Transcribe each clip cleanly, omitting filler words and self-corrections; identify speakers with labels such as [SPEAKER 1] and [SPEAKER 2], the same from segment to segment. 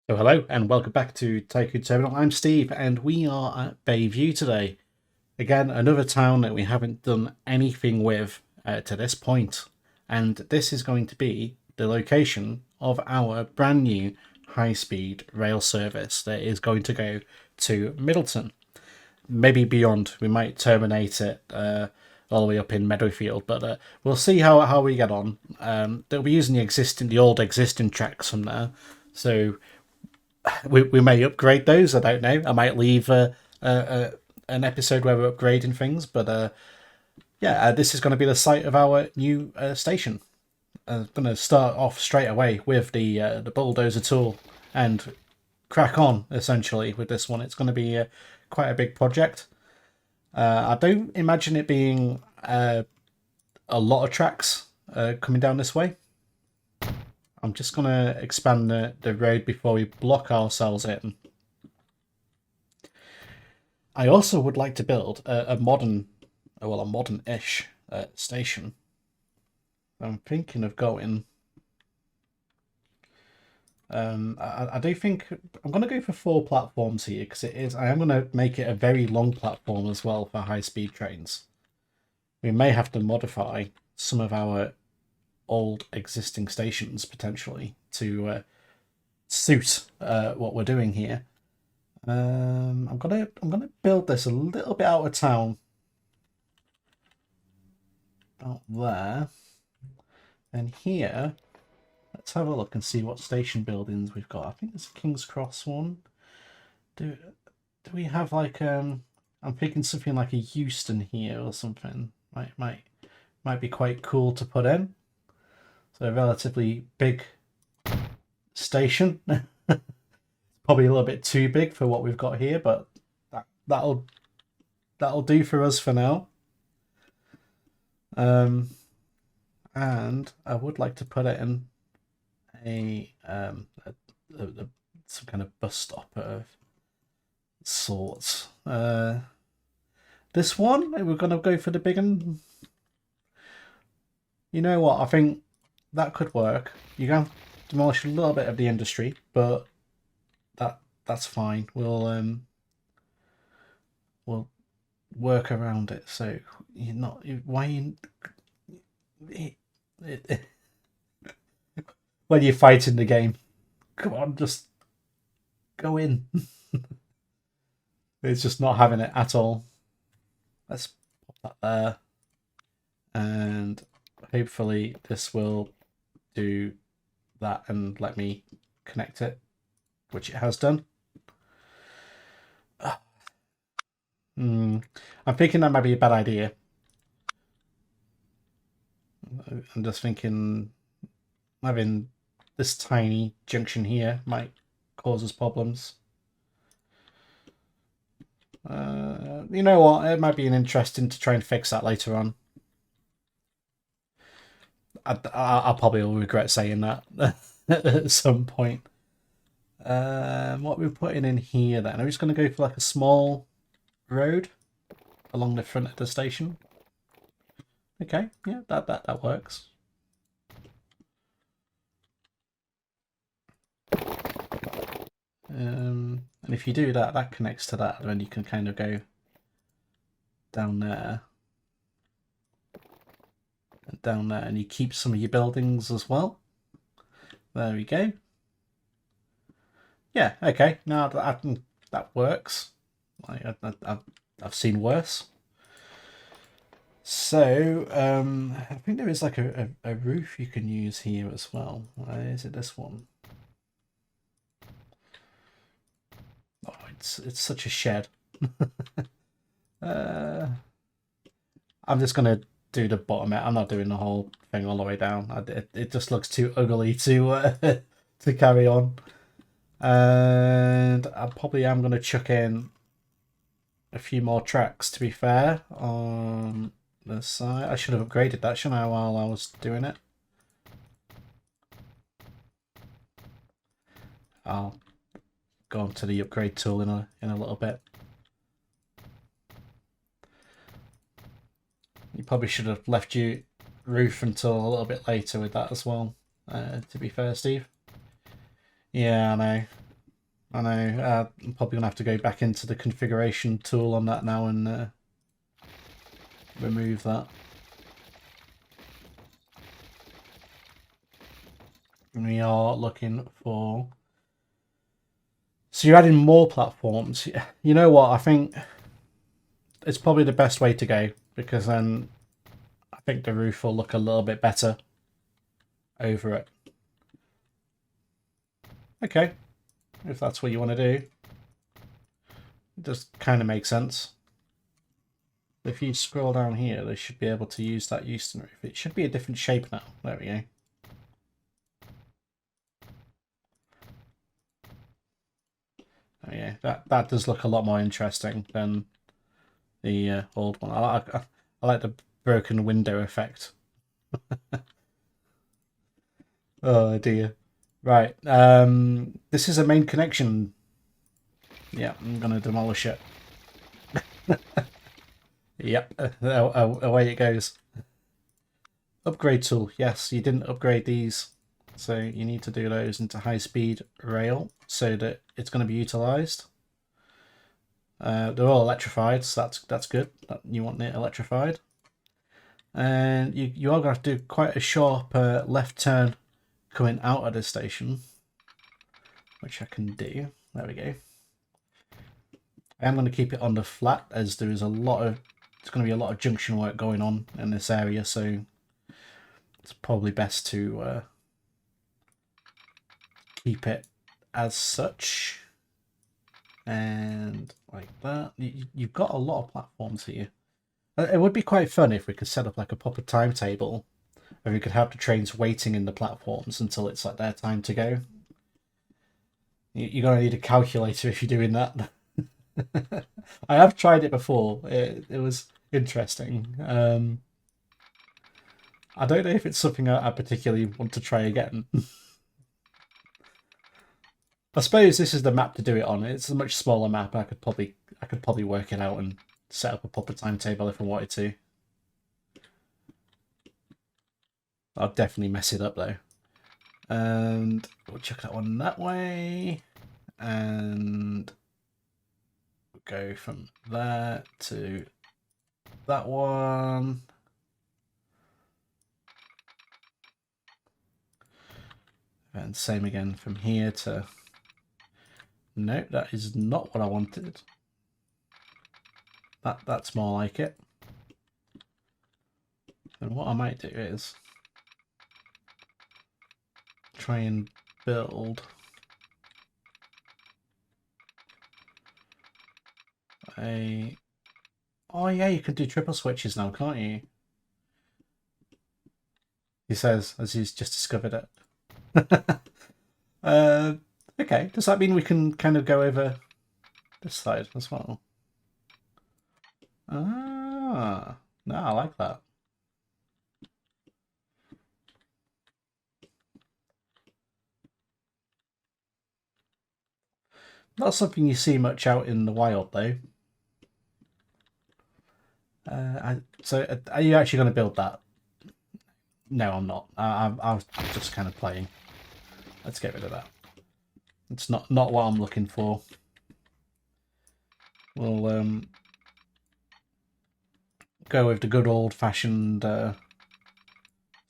[SPEAKER 1] So hello and welcome back to Tycoon Terminal. I'm Steve and we are at Bayview today. Again, another town that we haven't done anything with to this point. And this is going to be the location of our brand new high-speed rail service that is going to go to Middleton. Maybe beyond. We might terminate it all the way up in Meadowfield, but we'll see how we get on. They'll be using the old existing tracks from there. So we may upgrade those. I don't know. I might leave an episode where we're upgrading things, but yeah, this is going to be the site of our new station. I'm going to start off straight away with the bulldozer tool and crack on essentially with this one. It's going to be quite a big project. I don't imagine it being a lot of tracks coming down this way. I'm just going to expand the road before we block ourselves in. I also would like to build a modern-ish station. I'm thinking of going. I do think I'm going to go for 4 platforms here because I am going to make it a very long platform as well for high-speed trains. We may have to modify some of our old existing stations potentially to suit what we're doing here. I'm gonna build this a little bit out of town, about there, and here. Let's have a look and see what station buildings we've got. I think there's a King's Cross one. Do we have like I'm thinking something like a Euston here or something. Might be quite cool to put in. So a relatively big station. Probably a little bit too big for what we've got here, but that'll do for us for now. And I would like to put it in some kind of bus stop of sorts. This one we're gonna go for the big one. You know what? I think that could work. You're going to demolish a little bit of the industry, but that's fine. We'll work around it. So you're not why when you're fighting the game. Come on, just go in. It's just not having it at all. Let's pop that there, and hopefully this will do that and let me connect it, which it has done. I'm thinking that might be a bad idea. I'm just thinking having this tiny junction here might cause us problems. You know what? It might be interesting to try and fix that later on. I'll probably will regret saying that at some point. What we're putting in here then? I'm just going to go for like a small road along the front of the station. Okay, yeah, that works. And if you do that, that connects to that, then you can kind of go down there and down there, and you keep some of your buildings as well. There we go. Yeah, okay. Now that works. I've seen worse. So I think there is like a roof you can use here as well. Is it this one? Oh, it's such a shed. I'm just gonna do the bottom. I'm not doing the whole thing all the way down. It just looks too ugly to to carry on. And I probably am gonna chuck in a few more tracks. To be fair, on the side, I should have upgraded that, shouldn't I, while I was doing it? I'll go on to the upgrade tool in a little bit. You probably should have left your roof until a little bit later with that as well. To be fair, Steve. Yeah, I know. I know. I'm probably gonna have to go back into the configuration tool on that now and remove that. And we are looking for. So you're adding more platforms. You know what? I think it's probably the best way to go because then I think the roof will look a little bit better over it. Okay, if that's what you want to do, it does kind of make sense. If you scroll down here, they should be able to use that Euston roof. It should be a different shape now. There we go. Oh yeah, that does look a lot more interesting than the old one. I like the broken window effect. Oh dear. Right. This is a main connection. Yeah, I'm gonna demolish it. Yep. Away it goes. Upgrade tool. Yes, you didn't upgrade these, so you need to do those into high-speed rail so that it's going to be utilised. They're all electrified, so that's good. You want it electrified. And you are going to have to do quite a sharp left turn coming out of the station, which I can do. There we go. I am going to keep it on the flat as there is a lot of, it's going to be a lot of junction work going on in this area, so it's probably best to keep it as such. And like that. You've got a lot of platforms here. It would be quite fun if we could set up like a proper timetable where we could have the trains waiting in the platforms until it's like their time to go. You're going to need a calculator if you're doing that. I have tried it before. It was interesting. I don't know if it's something I particularly want to try again. I suppose this is the map to do it on. It's a much smaller map. I could probably work it out and set up a proper timetable if I wanted to. I'll definitely mess it up though. And we'll chuck that one that way. And we'll go from there to that one. And same again from here to... No, that is not what I wanted. That's more like it. And what I might do is try and build a... Oh yeah, you can do triple switches now, can't you? He says, as he's just discovered it. Okay, does that mean we can kind of go over this side as well? Ah, no, I like that. Not something you see much out in the wild, though. So, are you actually going to build that? No, I'm not. I was just kind of playing. Let's get rid of that. It's not what I'm looking for. We'll go with the good old-fashioned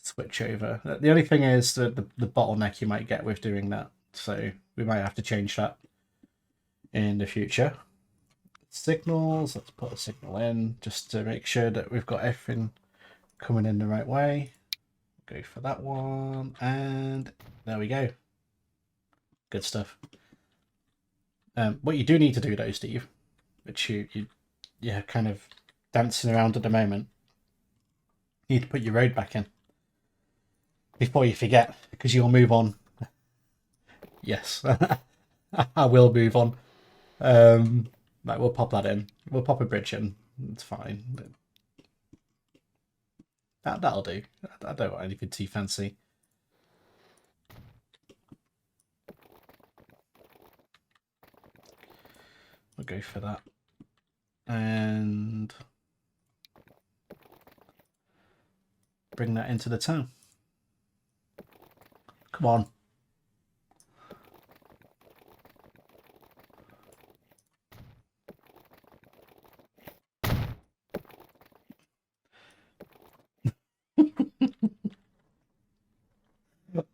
[SPEAKER 1] switch over. The only thing is the bottleneck you might get with doing that. So we might have to change that in the future. Signals, let's put a signal in just to make sure that we've got everything coming in the right way. Go for that one, and there we go. Good stuff. What you do need to do though, Steve, which you're kind of dancing around at the moment, you need to put your road back in before you forget, because you'll move on. Yes, I will move on. Right, we'll pop that in. We'll pop a bridge in. It's fine. That'll do. I don't want anything too fancy. We'll go for that. And bring that into the town. Come on.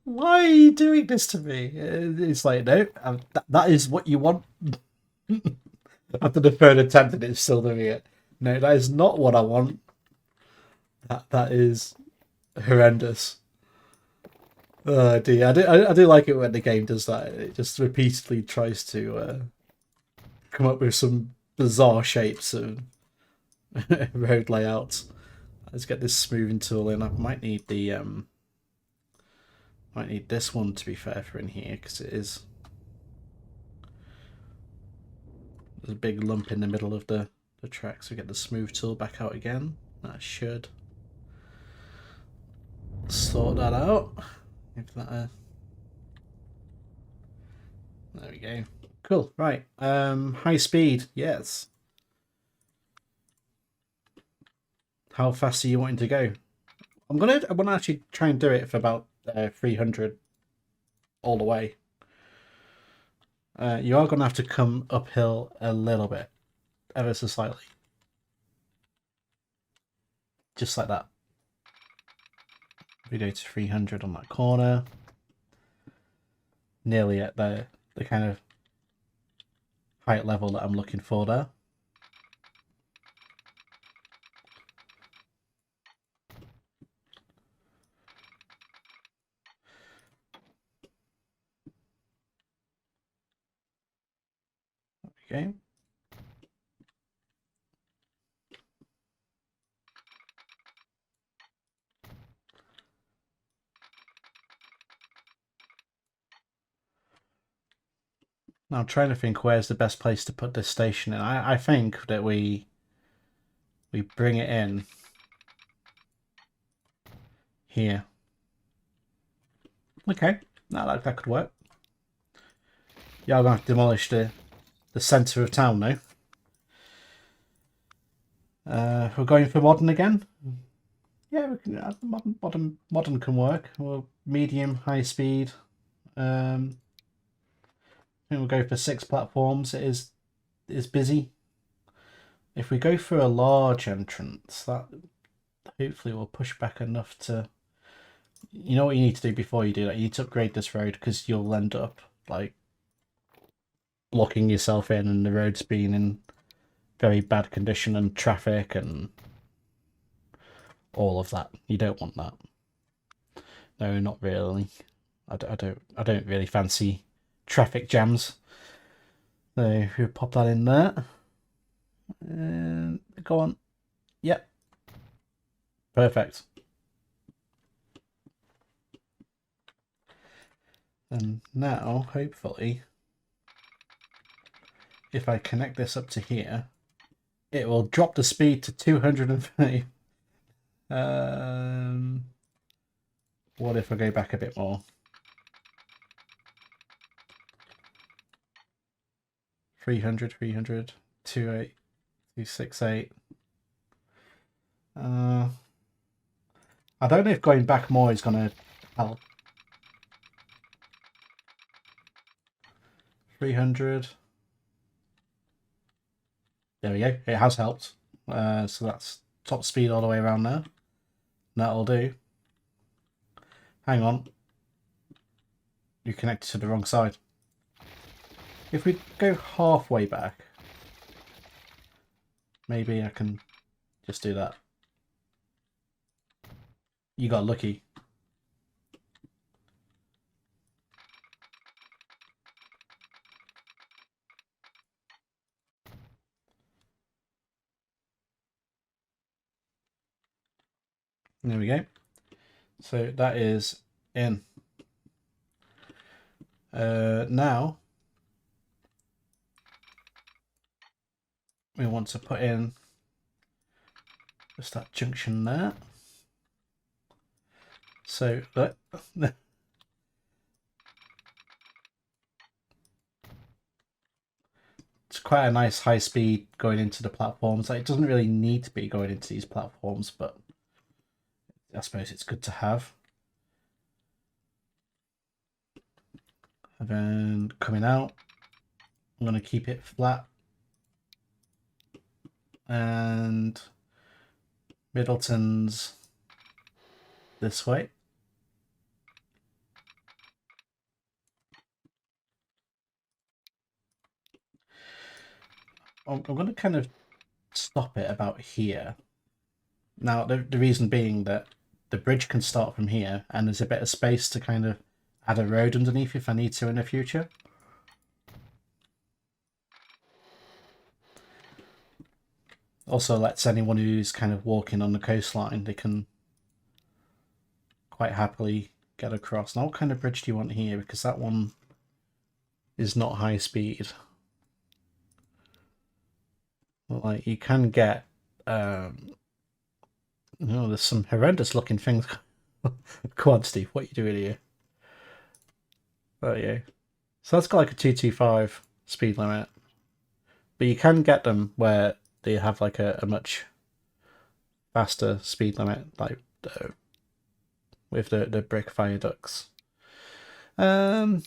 [SPEAKER 1] Why are you doing this to me? It's like, no, that is what you want. After the third attempt and it's still doing it. No, that is not what I want. That is horrendous. Oh dear, I do like it when the game does that. It just repeatedly tries to come up with some bizarre shapes of road layouts. Let's get this smoothing tool in. I might need the might need this one to be fair for in here because it is. There's a big lump in the middle of the track, so we get the smooth tool back out again. That should sort that out. If that, there we go. Cool. Right. High speed. Yes. How fast are you wanting to go? I want to actually try and do it for about 300 all the way. You are going to have to come uphill a little bit, ever so slightly. Just like that. We go to 300 on that corner. Nearly at the kind of height level that I'm looking for there. Okay. Now I'm trying to think where's the best place to put this station in. I think that we bring it in here. Okay, now that could work. Yeah, I'm going to demolish the centre of town now. We're going for modern again. Yeah, we can. Modern can work. Or medium, high speed. I think we'll go for 6 platforms. It is busy. If we go for a large entrance, that hopefully will push back enough to. You know what you need to do before you do that? You need to upgrade this road because you'll end up like blocking yourself in, and the road's being in very bad condition and traffic and all of that. You don't want that. No, not really. I don't really fancy traffic jams. So we'll pop that in there. And go on. Yep. Perfect. And now, hopefully, if I connect this up to here, it will drop the speed to 230. What if I go back a bit more? 300, 28, 268. I don't know if going back more is going to help. 300. There we go. It has helped. So that's top speed all the way around there. That'll do. Hang on. You connected to the wrong side. If we go halfway back, maybe I can just do that. You got lucky. There we go. So that is in. Now we want to put in just that junction there. So it's quite a nice high speed going into the platforms. Like, it doesn't really need to be going into these platforms, but I suppose it's good to have. And then coming out, I'm going to keep it flat. And Middleton's this way. I'm going to kind of stop it about here. Now, the reason being that the bridge can start from here, and there's a bit of space to kind of add a road underneath if I need to in the future. Also lets anyone who's kind of walking on the coastline, they can quite happily get across. Now, what kind of bridge do you want here? Because that one is not high speed. Like, you can get, there's some horrendous looking things. Come on, Steve, what are you doing here? Oh, yeah. So that's got like a 225 speed limit. But you can get them where they have like a much faster speed limit, like with the brick viaducts. What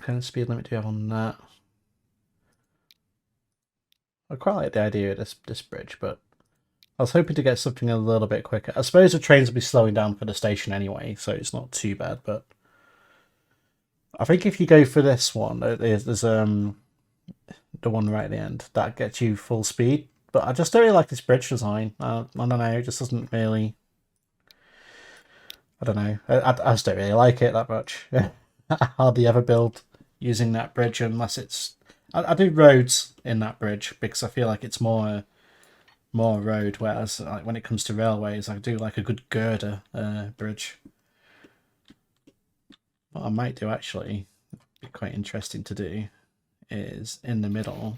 [SPEAKER 1] kind of speed limit do you have on that? I quite like the idea of this bridge, but I was hoping to get something a little bit quicker. I suppose the trains will be slowing down for the station anyway, so it's not too bad. But I think if you go for this one, there's the one right at the end that gets you full speed. But I just don't really like this bridge design. I don't know, it just doesn't really. I don't know. I just don't really like it that much. I hardly ever build using that bridge unless it's. I do roads in that bridge because I feel like it's more road, whereas like when it comes to railways, I do like a good girder bridge. What I might do actually, be quite interesting to do, is in the middle.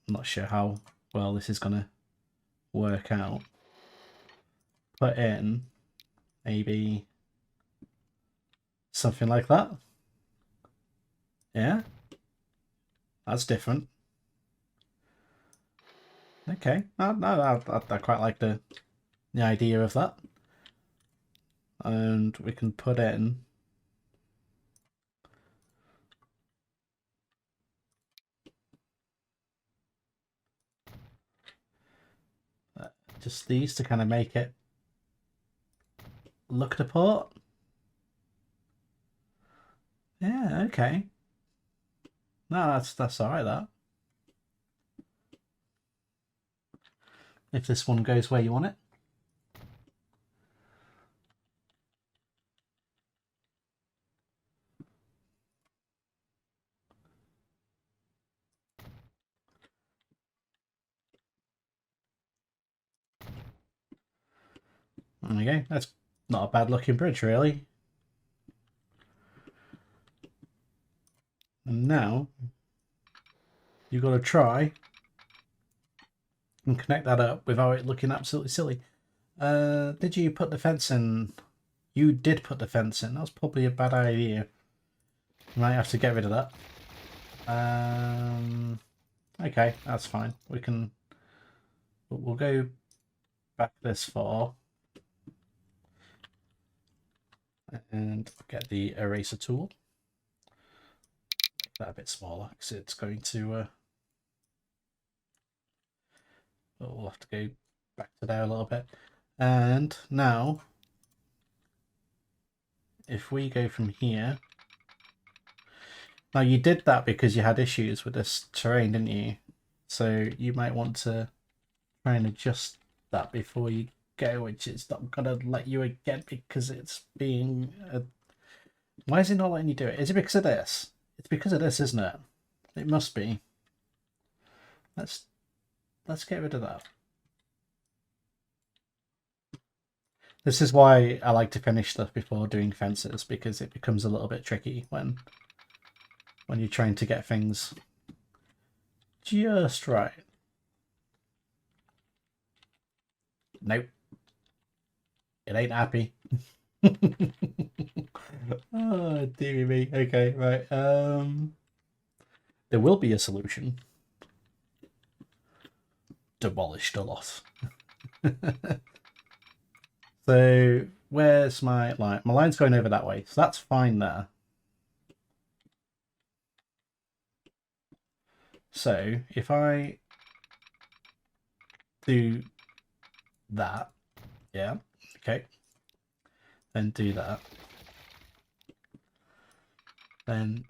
[SPEAKER 1] I'm not sure how well this is gonna work out. Put in maybe something like that. Yeah, that's different. Okay, no, I quite like the idea of that. And we can put in just these to kind of make it look the part. Yeah, okay. No, that's all right. That if this one goes where you want it. There we go. That's not a bad looking bridge, really. And now you've got to try and connect that up without it looking absolutely silly. Did you put the fence in? You did put the fence in. That's probably a bad idea. You might have to get rid of that. Okay, that's fine. We'll go back this far and get the eraser tool. Make that a bit smaller because it's going to. We'll have to go back to there a little bit. And now, if we go from here. Now, you did that because you had issues with this terrain, didn't you? So you might want to try and adjust that before you go, which it's not going to let you again because it's being... Why is it not letting you do it? Is it because of this? It's because of this, isn't it? It must be. Let's get rid of that. This is why I like to finish stuff before doing fences, because it becomes a little bit tricky when you're trying to get things just right. Nope. It ain't happy. Oh, dearie me. Okay, right. There will be a solution. Demolish the lot. So, where's my line? My line's going over that way, so that's fine there. So, if I do that. Yeah, okay. Then do that. Then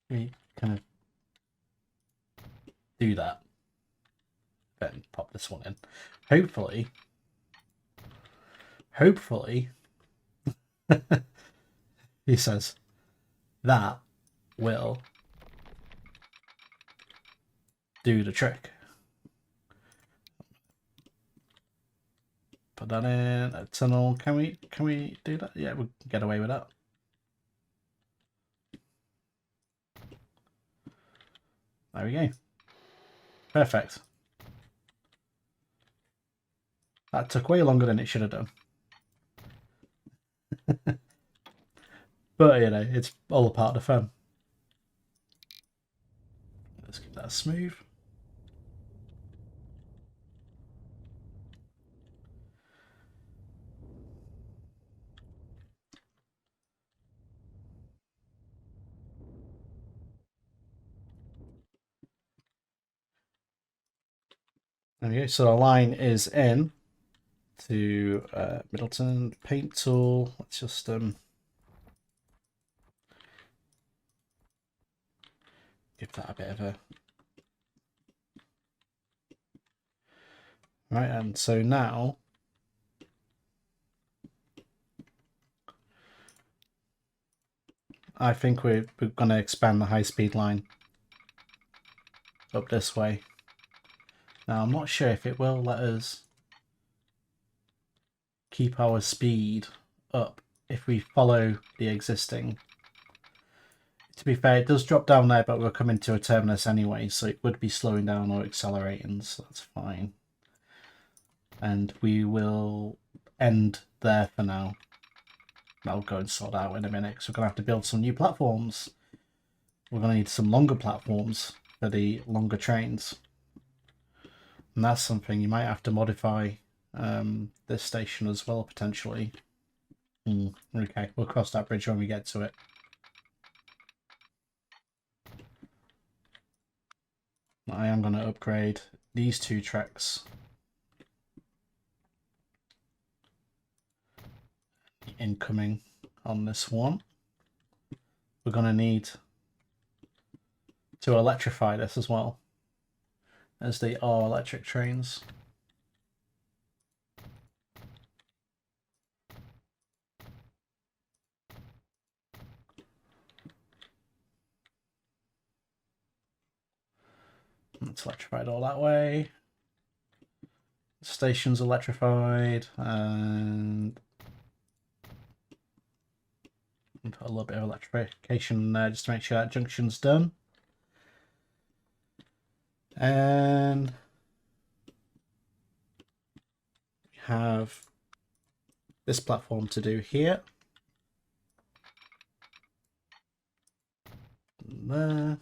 [SPEAKER 1] we kind of do that. Then pop this one in. Hopefully, he says, that will do the trick. Put that in a tunnel. Can we do that? Yeah, we can get away with that. There we go. Perfect. That took way longer than it should have done. But, you know, it's all a part of the fun. Let's keep that smooth. There we go. So the line is in to Middleton paint tool. Let's just give that a bit of a right. And so now I think we're going to expand the high-speed line up this way. Now I'm not sure if it will let us keep our speed up if we follow the existing. To be fair, it does drop down there, but we're coming to a terminus anyway, so it would be slowing down or accelerating, so that's fine. And we will end there for now. I'll go and sort out in a minute, because we're going to have to build some new platforms. We're going to need some longer platforms for the longer trains. And that's something you might have to modify this station as well, potentially. Okay, we'll cross that bridge when we get to it. I am going to upgrade these 2 tracks. Incoming on this one. We're going to need to electrify this as well, as they are electric trains. It's electrified all that way. The station's electrified, and put a little bit of electrification there just to make sure that junction's done. And we have this platform to do here. There.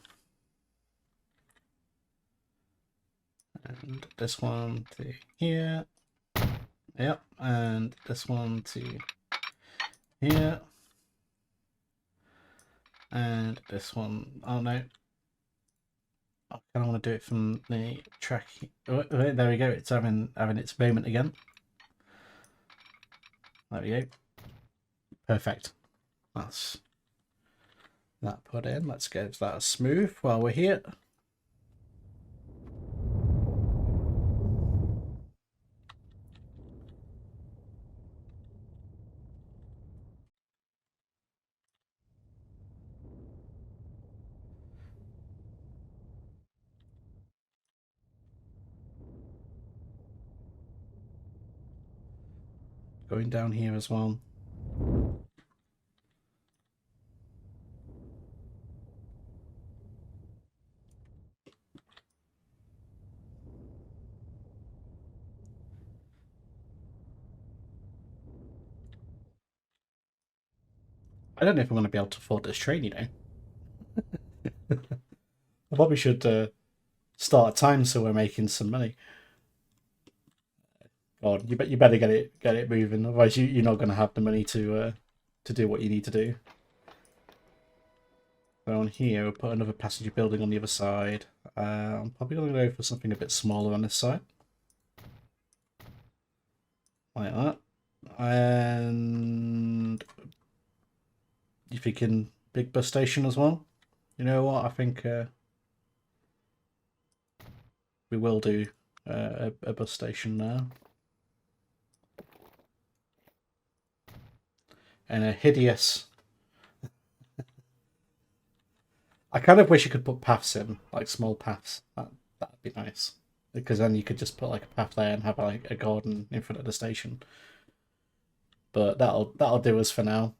[SPEAKER 1] And this one to here. Yep, and this one to here. And this one, oh no. I kind of want to do it from the track. Oh, there we go, it's having its moment again. There we go. Perfect. That's that put in. Let's get that smooth while we're here. Going down here as well. I don't know if I'm going to be able to afford this train, you know. I probably should start a time so we're making some money. God, you better get it moving, otherwise you're not going to have the money to do what you need to do. So on here, we'll put another passenger building on the other side. I'm probably going to go for something a bit smaller on this side. Like that. And you're thinking big bus station as well? You know what? I think we will do a bus station now. And a hideous... I kind of wish you could put paths in, like small paths. That'd be nice. Because then you could just put like a path there and have like a garden in front of the station. But that'll do us for now.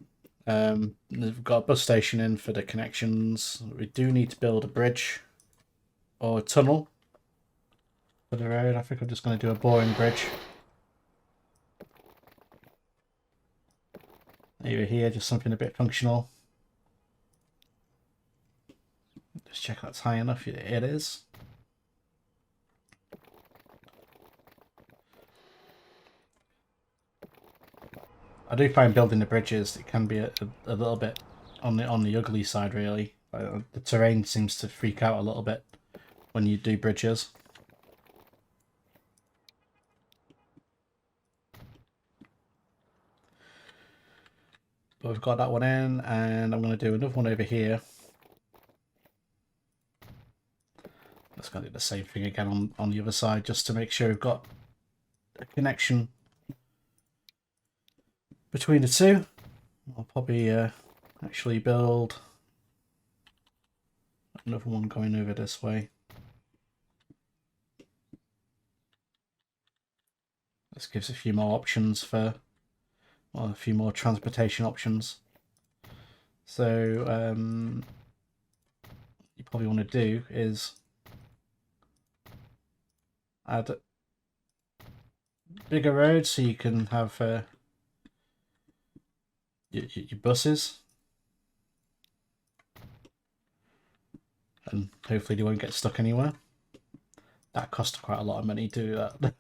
[SPEAKER 1] We've got a bus station in for the connections. We do need to build a bridge or a tunnel for the road. I think I'm just going to do a boring bridge. Over here, just something a bit functional. Just check that's high enough. It is. I do find building the bridges, it can be a little bit on the ugly side, really. The terrain seems to freak out a little bit when you do bridges. But we've got that one in, and I'm going to do another one over here. Let's go do the same thing again on the other side, just to make sure we've got a connection between the two. I'll probably actually build another one going over this way. This gives a few more options for, well, a few more transportation options. So you probably want to do is add bigger roads so you can have your buses, and hopefully they won't get stuck anywhere. That cost quite a lot of money to do that.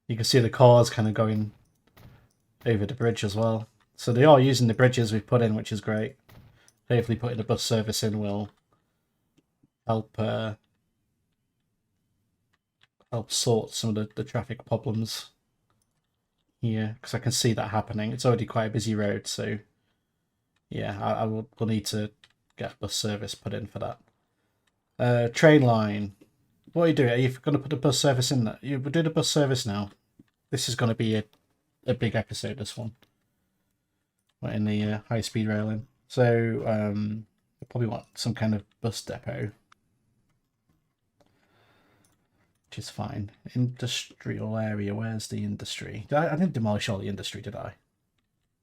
[SPEAKER 1] You can see the cars kind of going over the bridge as well. So they are using the bridges we've put in, which is great. Hopefully putting a bus service in will help help sort some of the traffic problems here, because I can see that happening. It's already quite a busy road, so yeah, we'll need to get bus service put in for that. Train line. What are you doing? Are you going to put the bus service in there? We'll do the bus service now. This is going to be a big episode, this one. Right in the high-speed railing. So I probably want some kind of bus depot, which is fine. Industrial area. Where's the industry? I didn't demolish all the industry, did I?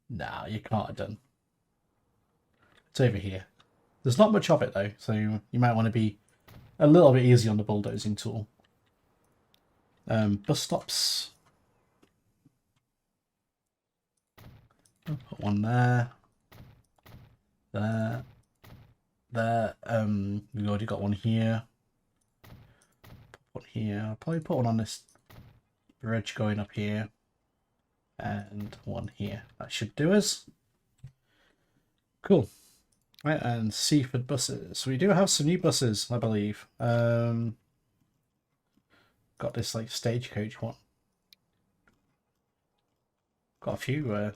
[SPEAKER 1] No, you can't have done. It's over here. There's not much of it though, so you might want to be a little bit easy on the bulldozing tool. Bus stops. I'll put one there. There. We've already got one here. Put one here. I'll probably put one on this bridge going up here. And one here. That should do us. Cool. Right, and Seaford buses. So we do have some new buses, I believe. Got this like stagecoach one. Got a few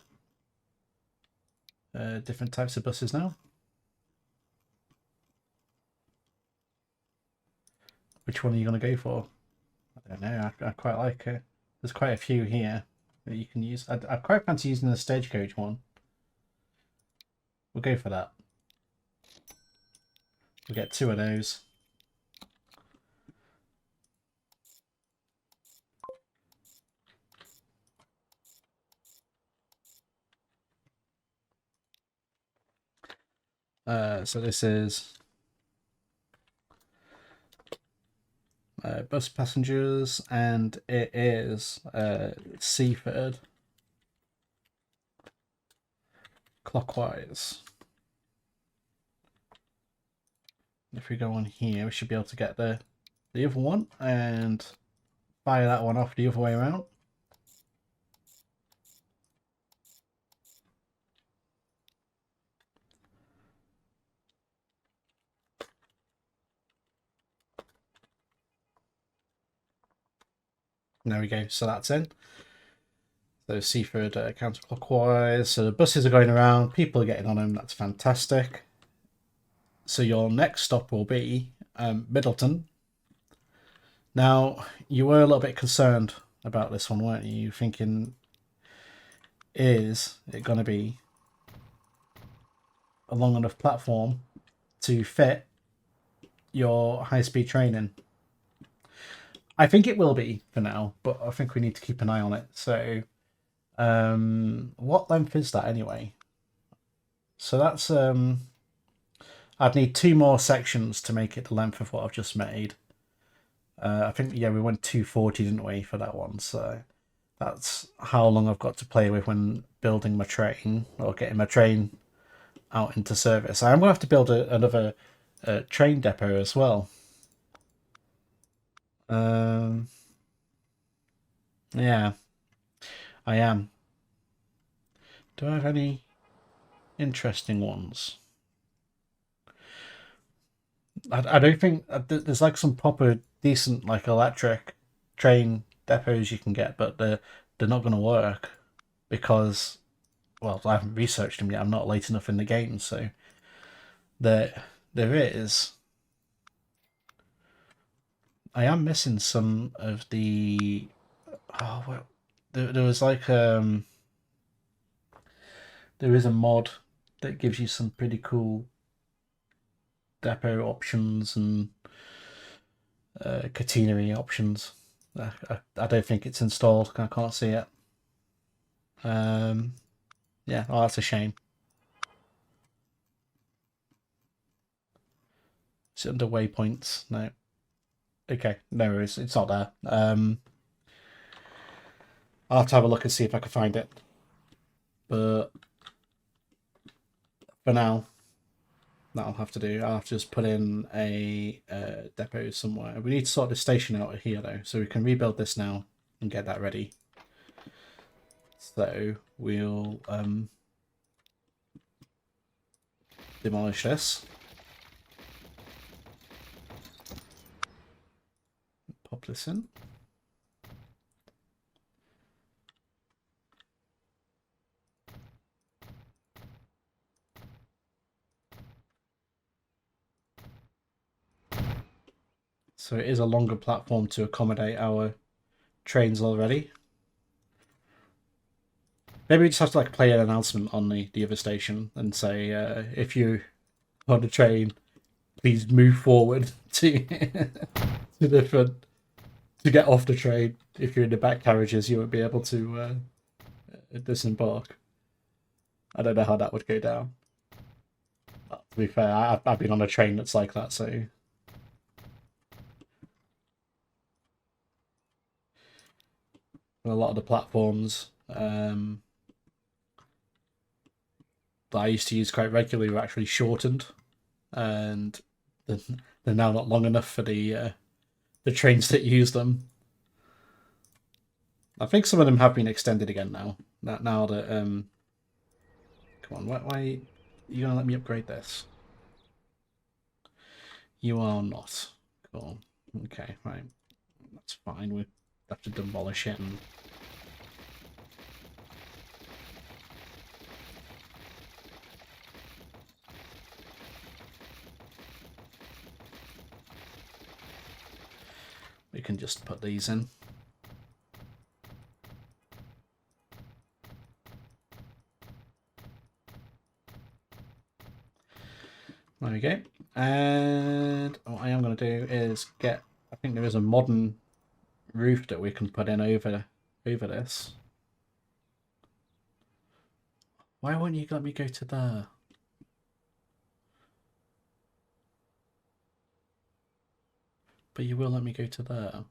[SPEAKER 1] different types of buses now. Which one are you going to go for? I don't know. I quite like it. There's quite a few here that you can use. I quite fancy using the stagecoach one. We'll go for that. We'll get 2 of those. So this is bus passengers, and it is Seaford clockwise. If we go on here, we should be able to get the other one and fire that one off the other way around. There we go. So that's in. So Seaford counterclockwise. So the buses are going around. People are getting on them. That's fantastic. So your next stop will be Middleton. Now, you were a little bit concerned about this one, weren't you? Thinking, is it going to be a long enough platform to fit your high-speed training? I think it will be for now, but I think we need to keep an eye on it. So, what length is that anyway? So that's I'd need 2 more sections to make it the length of what I've just made. I think, yeah, we went 240, didn't we, for that one? So that's how long I've got to play with when building my train, or getting my train out into service. I'm going to have to build another train depot as well. Yeah, I am. Do I have any interesting ones? I don't think there's like some proper decent like electric train depots you can get, but they're not going to work because, well, I haven't researched them yet. I'm not late enough in the game, so there is. I am missing some of the. Oh well, there was like there is a mod that gives you some pretty cool depot options and catenary options. I don't think it's installed. I can't see it. Yeah, oh, that's a shame. Is it under waypoints? No. Okay, no worries. It's not there. I'll have to have a look and see if I can find it. But for now, that'll have to do. I'll have to just put in a depot somewhere. We need to sort this station out here though, so we can rebuild this now and get that ready. So we'll demolish this. Pop this in. So it is a longer platform to accommodate our trains already. Maybe we just have to like play an announcement on the other station and say, if you on the train, please move forward to to different to get off the train. If you're in the back carriages, you won't be able to disembark. I don't know how that would go down. But to be fair, I've been on a train that's like that, so. A lot of the platforms that I used to use quite regularly were actually shortened, and they're now not long enough for the trains that use them. I think some of them have been extended again now. Now that come on, why are you gonna let me upgrade this? You are not. Cool. Okay, right. That's fine. We have to demolish it and. We can just put these in. There we go. And what I am going to do is get, I think there is a modern roof that we can put in over this. Why won't you let me go to there? But you will let me go to there.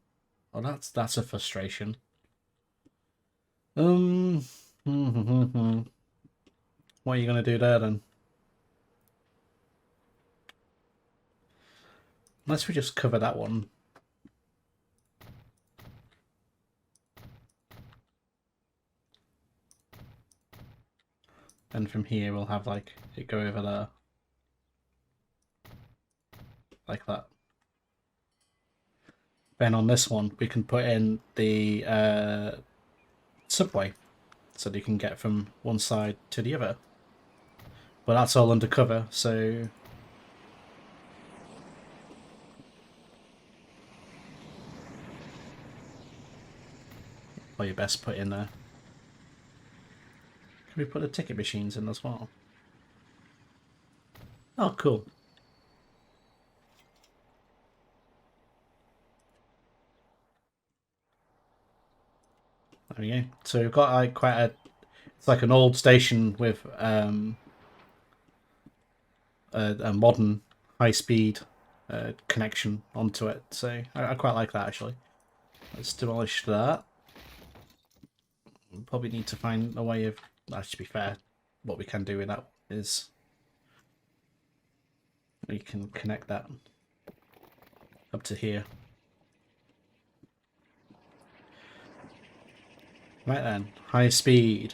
[SPEAKER 1] Oh, that's a frustration. What are you going to do there then? Unless we just cover that one. And from here we'll have like it go over there. Like that. Then on this one, we can put in the subway, so that you can get from one side to the other. But that's all undercover, so probably best put in there. Can we put the ticket machines in as well? Oh, cool. There we go. So we've got like quite a, it's like an old station with a modern high-speed connection onto it. So I quite like that actually. Let's demolish that. We'll probably need to find a way of. To be fair, what we can do with that is we can connect that up to here. Right then, high speed.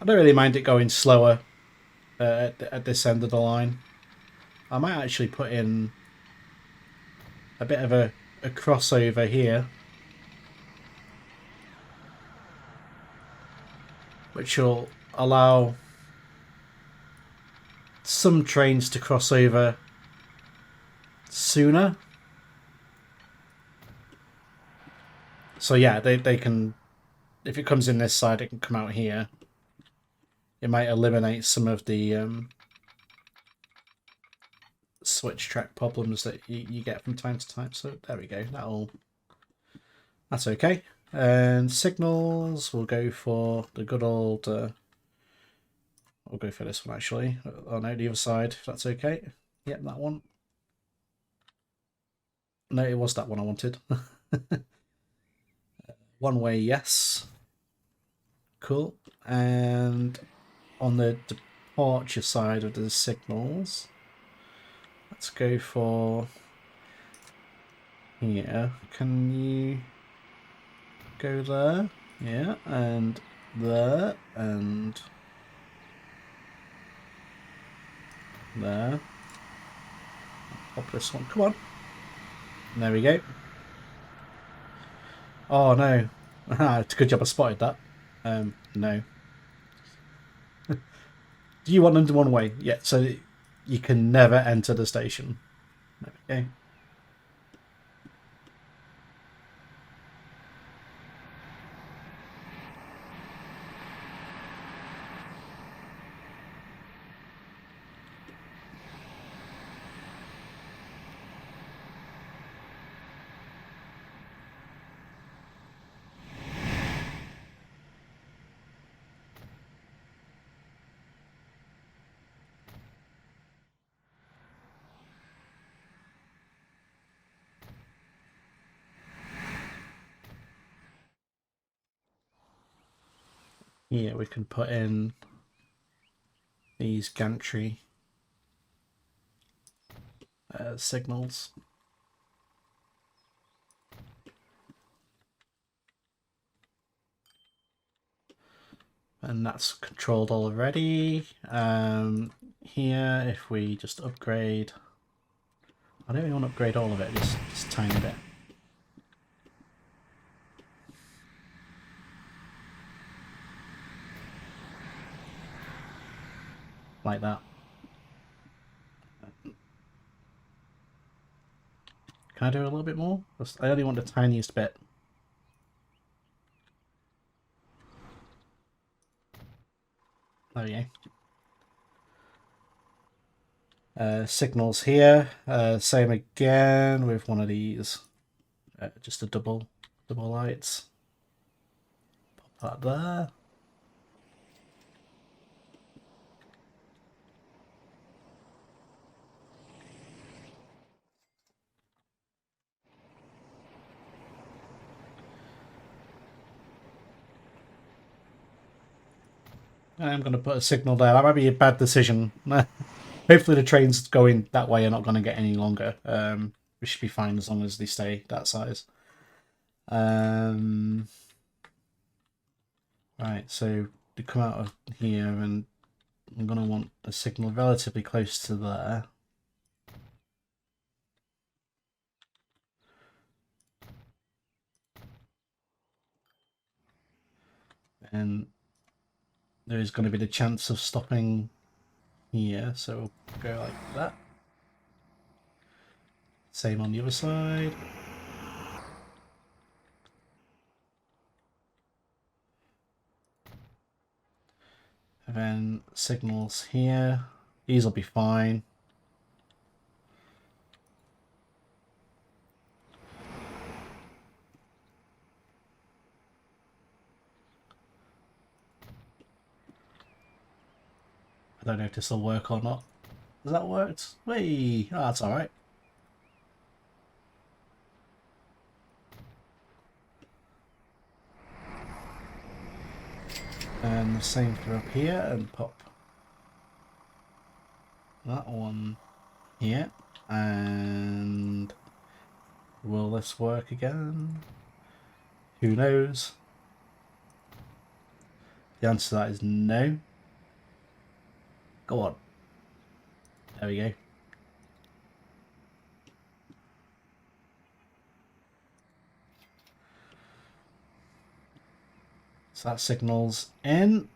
[SPEAKER 1] I don't really mind it going slower at this end of the line. I might actually put in a bit of a crossover here, which will allow some trains to cross over sooner. So yeah, they can, if it comes in this side, it can come out here. It might eliminate some of the switch track problems that you get from time to time. So there we go. That's okay. And signals, we'll go for the good old. We'll go for this one actually. Oh no, the other side. If that's okay. Yep, that one. No, it was that one I wanted. One way, yes. Cool. And on the departure side of the signals, let's go for here. Can you go there? Yeah, and there, and there. Pop this one. Come on. There we go. Oh no. It's a good job I spotted that. No. Do you want them to one way? Yeah, so you can never enter the station. There we go. Yeah, we can put in these gantry signals. And that's controlled already. Here, if we just upgrade... I don't really want to upgrade all of it, just a tiny bit. Like that. Can I do a little bit more? I only want the tiniest bit. There we go. Signals here. Same again with one of these. Just a double lights. Pop that there. I'm going to put a signal there. That might be a bad decision. hopefully the trains going that way are not going to get any longer. We should be fine as long as they stay that size. Right, so to come out of here, and I'm going to want a signal relatively close to there. And there is going to be the chance of stopping here, so we'll go like that. Same on the other side. And then signals here. These will be fine. I don't know if this will work or not. Has that worked? Whee! Oh, that's alright. And the same for up here, and pop that one here. And will this work again? Who knows? The answer to that is no. Go on. There we go. So that signals in.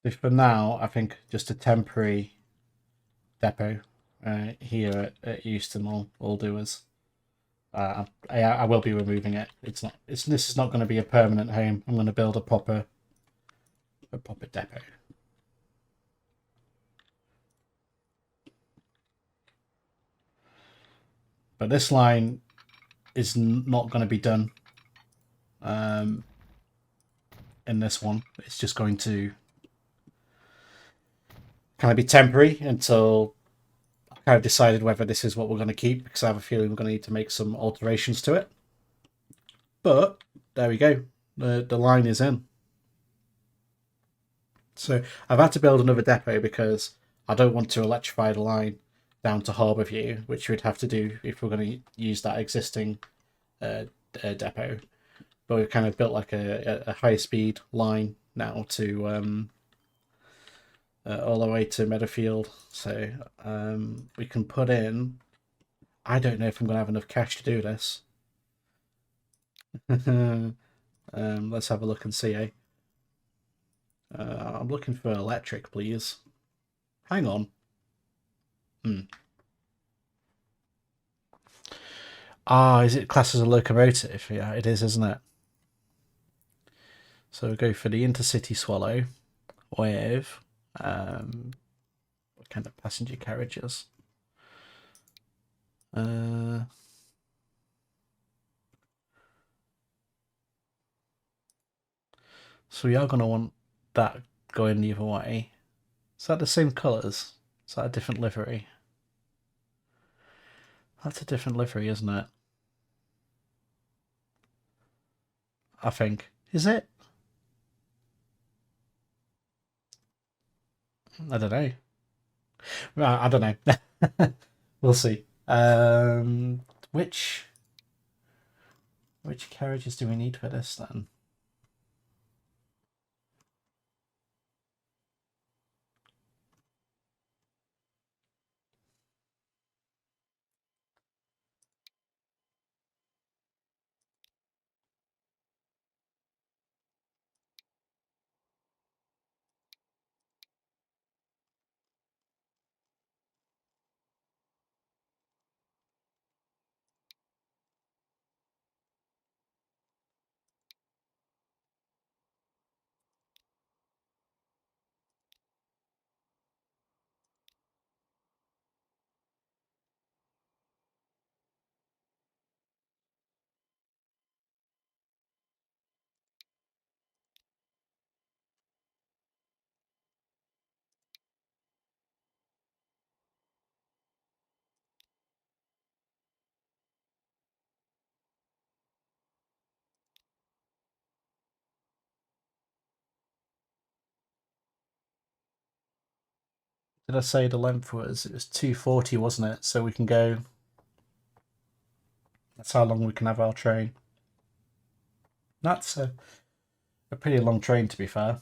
[SPEAKER 1] So for now, I think just a temporary depot here at Euston will do us. I will be removing it. This is not going to be a permanent home. I'm going to build a proper depot. But this line is not going to be done in this one. It's just going to kind of be temporary until I kind of decided whether this is what we're going to keep, because I have a feeling we're going to need to make some alterations to it. But there we go. The line is in. So I've had to build another depot because I don't want to electrify the line down to Harbourview, which we'd have to do if we're going to use that existing depot. But we've kind of built like a high speed line now to all the way to Meadowfield. So we can put in. I don't know if I'm going to have enough cash to do this. Let's have a look and see. I'm looking for electric, please. Hang on. Ah, is it classed as a locomotive? Yeah, it is, isn't it? So we'll go for the Intercity Swallow with what kind of passenger carriages? So we are going to want that going the other way. Is that the same colours? Is that a different livery? That's a different livery, isn't it? I think. Is it? I don't know. I don't know. We'll see. Which carriages do we need for this then? Did I say the length was? It was 240, wasn't it? So we can go. That's how long we can have our train. That's a pretty long train, to be fair.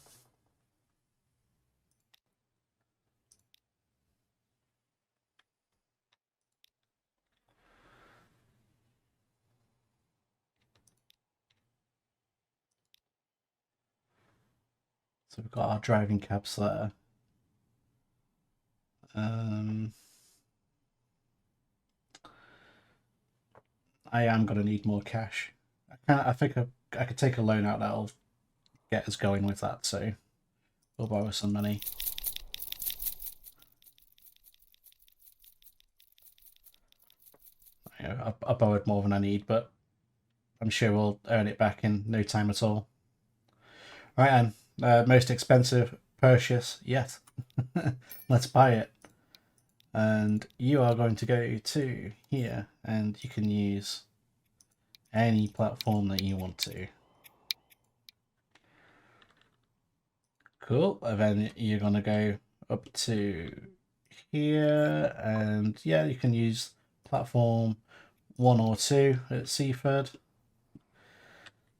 [SPEAKER 1] So we've got our driving cabs there. I am going to need more cash. I think I could take a loan out that'll get us going with that, so we'll borrow some money. I borrowed more than I need, but I'm sure we'll earn it back in no time at all. Right, and most expensive purchase yet. Let's buy it. And you are going to go to here, and you can use any platform that you want to. Cool. And then you're going to go up to here, and yeah, you can use platform 1 or 2 at Seaford.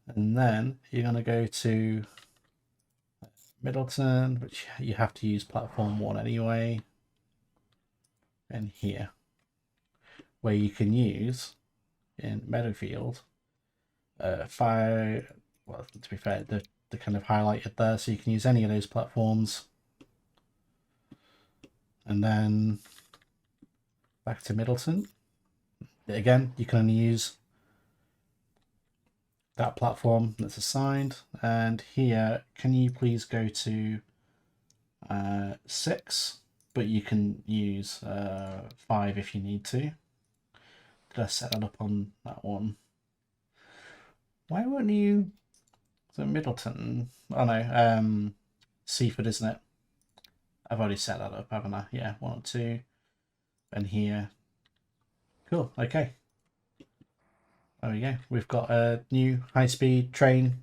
[SPEAKER 1] And then you're going to go to Middleton, which you have to use platform 1 anyway. And here, where you can use in Meadowfield, 5. Well, to be fair, they're kind of highlighted there, so you can use any of those platforms. And then back to Middleton. Again, you can only use that platform that's assigned. And here, can you please go to 6? But you can use 5 if you need to. Did I set that up on that one? Why won't you? So Middleton. Oh no, Seaford, isn't it? I've already set that up, haven't I? Yeah, 1 or 2. And here. Cool. Okay. There we go. We've got a new high-speed train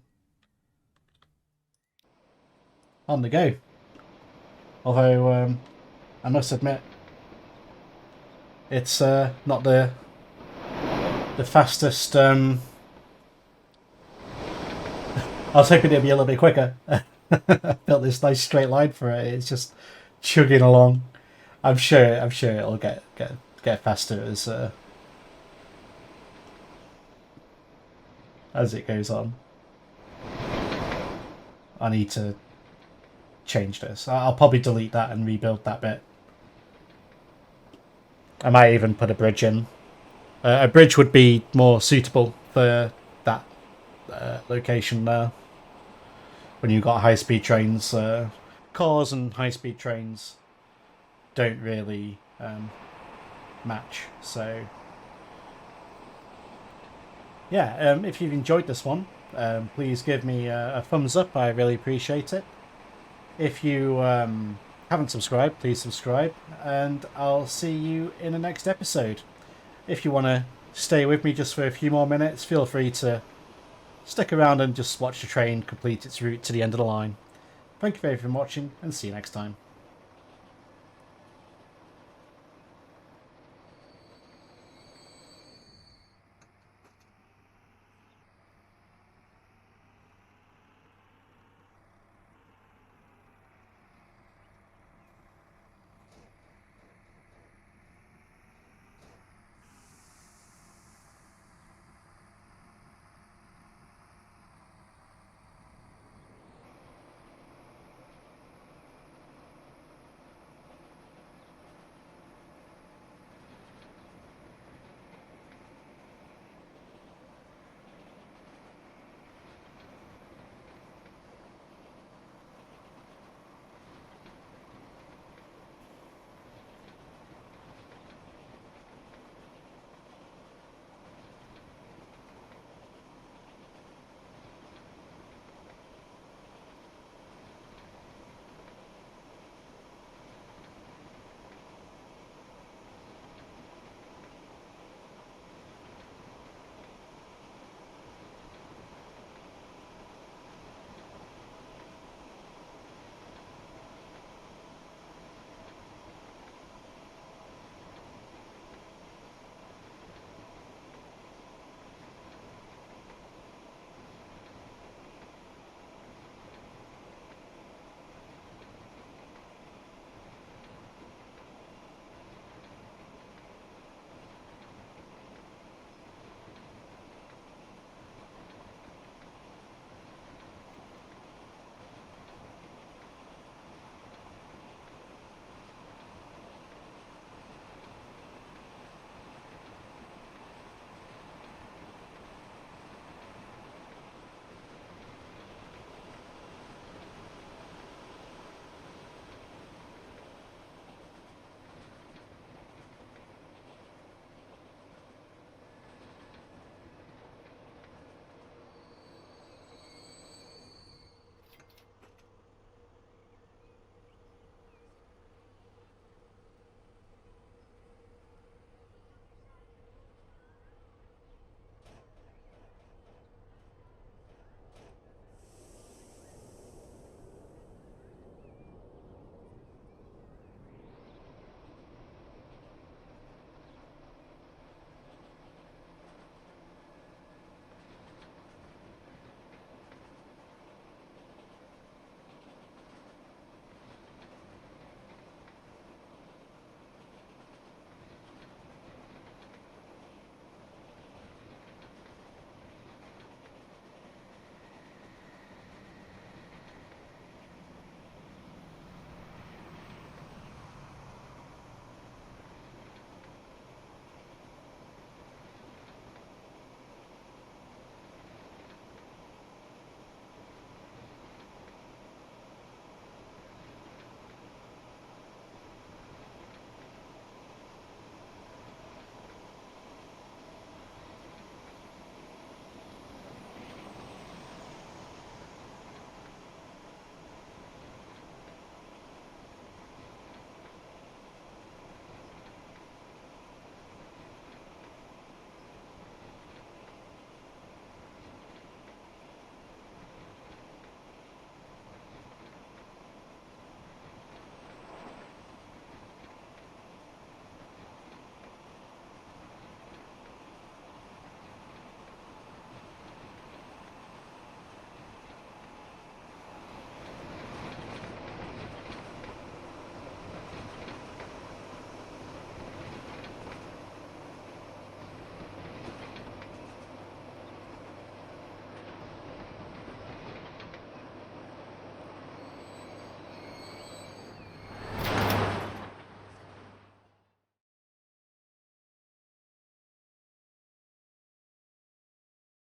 [SPEAKER 1] on the go. Although I must admit, it's not the fastest. I was hoping it'd be a little bit quicker. I built this nice straight line for it. It's just chugging along. I'm sure it'll get faster as it goes on. I need to change this. I'll probably delete that and rebuild that bit. I might even put a bridge in. A bridge would be more suitable for that location there. When you've got high-speed trains, cars and high-speed trains don't really match. So yeah, if you've enjoyed this one, please give me a thumbs up. I really appreciate it. If you haven't subscribed, please subscribe, and I'll see you in the next episode. If you want to stay with me just for a few more minutes, feel free to stick around and just watch the train complete its route to the end of the line. Thank you very much for watching, and see you next time.